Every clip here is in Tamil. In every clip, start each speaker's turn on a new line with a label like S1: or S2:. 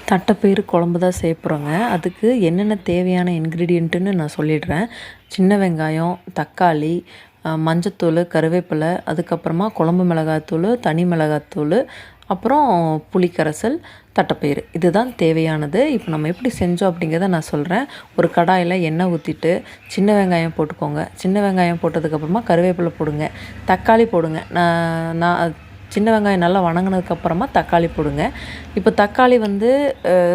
S1: தட்டைப்பயிறு குழம்பு தான் செய்ய போகிறோங்க. அதுக்கு என்னென்ன தேவையான இன்க்ரீடியன்ட்டுன்னு நான் சொல்லிடுறேன். சின்ன வெங்காயம், தக்காளி, மஞ்சத்தூள், கருவேப்பிலை, அதுக்கப்புறமா குழம்பு மிளகாத்தூள், தனி மிளகாத்தூள், அப்புறம் புளிக்கரைசல், தட்டைப்பயிறு இதுதான் தேவையானது. இப்போ நம்ம எப்படி செஞ்சோம் அப்படிங்கிறத நான் சொல்கிறேன். ஒரு கடாயில் எண்ணெய் ஊற்றிட்டு சின்ன வெங்காயம் போட்டுக்கோங்க. சின்ன வெங்காயம் போட்டதுக்கப்புறமா கருவேப்பிலை போடுங்க, தக்காளி போடுங்க. நான் சின்ன வெங்காயம் நல்லா வணங்கினதுக்கப்புறமா தக்காளி போடுங்க. இப்போ தக்காளி வந்து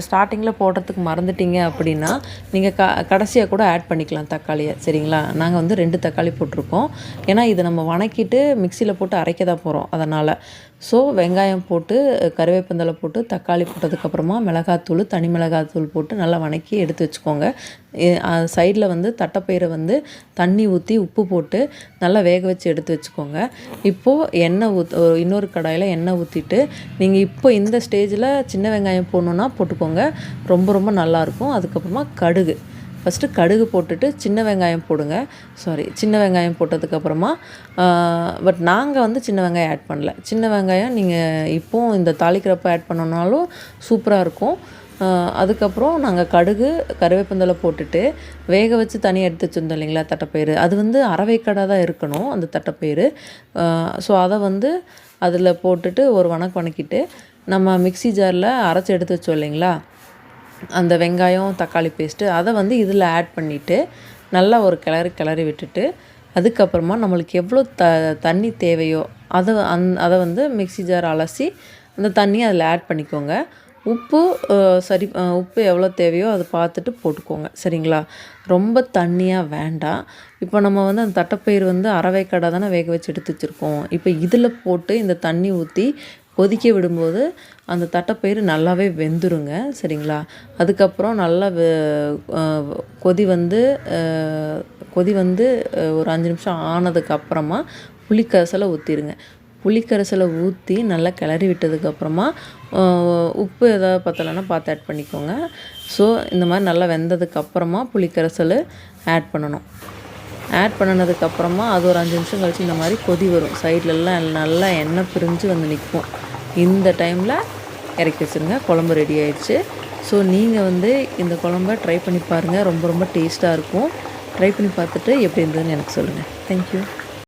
S1: ஸ்டார்டிங்கில் போடுறதுக்கு மறந்துட்டீங்க அப்படின்னா நீங்கள் கடைசியாக கூட ஆட் பண்ணிக்கலாம் தக்காளியை, சரிங்களா? நாங்கள் வந்து 2 தக்காளி போட்டிருக்கோம். ஏன்னா இதை நம்ம வணக்கிட்டு மிக்சியில் போட்டு அரைக்க தான் போகிறோம். அதனால் ஸோ வெங்காயம் போட்டு கருவேப்பந்தலை போட்டு தக்காளி போட்டதுக்கப்புறமா மிளகாத்தூள், தனி மிளகாத்தூள் போட்டு நல்லா வணக்கி எடுத்து வச்சுக்கோங்க. சைடில் வந்து தட்டைப்பயிரை வந்து தண்ணி ஊற்றி உப்பு போட்டு நல்லா வேக வச்சு எடுத்து வச்சுக்கோங்க. இப்போது எண்ணெய் இன்னொரு கடாயில் எண்ணெய் ஊற்றிட்டு நீங்கள் இப்போ இந்த ஸ்டேஜில் சின்ன வெங்காயம் போடணுன்னா போட்டுக்கோங்க, ரொம்ப ரொம்ப நல்லாயிருக்கும். அதுக்கப்புறமா கடுகு, ஃபஸ்ட்டு கடுகு போட்டுட்டு சின்ன வெங்காயம் போடுங்க. சின்ன வெங்காயம் போட்டதுக்கப்புறமா பட் நாங்கள் வந்து சின்ன வெங்காயம் ஆட் பண்ணல. சின்ன வெங்காயம் நீங்கள் இப்போது இந்த தாளிக்கிறப்ப ஆட் பண்ணோன்னாலும் சூப்பராக இருக்கும். அதுக்கப்புறம் நாங்கள் கடுகு, கருவேப்பந்தலை போட்டுட்டு வேக வச்சு தனியாக எடுத்து வச்சுருந்தோம் இல்லைங்களா தட்டைப்பயிறு, அது வந்து அரவைக்கடாக தான் இருக்கணும் அந்த தட்டைப்பயிறு. ஸோ அதை வந்து அதில் போட்டுட்டு ஒரு வணக்கிட்டு நம்ம மிக்ஸி ஜாரில் அரைச்சி எடுத்து வச்சோம் இல்லைங்களா அந்த வெங்காயம் தக்காளி பேஸ்ட்டு, அதை வந்து இதில் ஆட் பண்ணிவிட்டு நல்லா ஒரு கிளறி விட்டுட்டு அதுக்கப்புறமா நம்மளுக்கு எவ்வளோ தண்ணி தேவையோ அதை வந்து மிக்ஸி ஜார் அலசி அந்த தண்ணியை அதில் ஆட் பண்ணிக்கோங்க. உப்பு உப்பு எவ்வளோ தேவையோ அதை பார்த்துட்டு போட்டுக்கோங்க, சரிங்களா? ரொம்ப தண்ணியாக வேண்டாம். இப்போ நம்ம வந்து அந்த தட்டைப்பயிறு வந்து அரவைக்கடை தானே வேக வச்சு எடுத்து வச்சுருக்கோம். இப்போ இதில் போட்டு இந்த தண்ணி ஊற்றி கொதிக்க விடும்போது அந்த தட்டைப்பயிறு நல்லாவே வெந்துருங்க, சரிங்களா? அதுக்கப்புறம் நல்லா கொதி வந்து ஒரு 5 நிமிஷம் ஆனதுக்கப்புறமா புளிக்கரைசலை ஊற்றிடுங்க. புளிக்கரைசலை ஊற்றி நல்லா கிளறி விட்டதுக்கப்புறமா உப்பு எதாவது பத்தலைன்னா பார்த்து ஆட் பண்ணிக்கோங்க. ஸோ இந்த மாதிரி நல்லா வெந்ததுக்கப்புறமா புளிக்கரைசல் ஆட் பண்ணணும். ஆட் பண்ணினதுக்கப்புறமா அது ஒரு 5 நிமிஷம் கழித்து இந்த மாதிரி கொதி வரும். சைட்லலாம் நல்லா எண்ணெய் பிரிஞ்சு வந்து நிற்கும். இந்த டைமில் இறக்கி வச்சுருங்க. குழம்பு ரெடி ஆயிடுச்சு. ஸோ நீங்கள் வந்து இந்த குழம்ப ட்ரை பண்ணி பாருங்கள். ரொம்ப ரொம்ப டேஸ்ட்டாக இருக்கும். ட்ரை பண்ணி பார்த்துட்டு எப்படி இருந்ததுன்னு எனக்கு சொல்லுங்கள். தேங்க்யூ.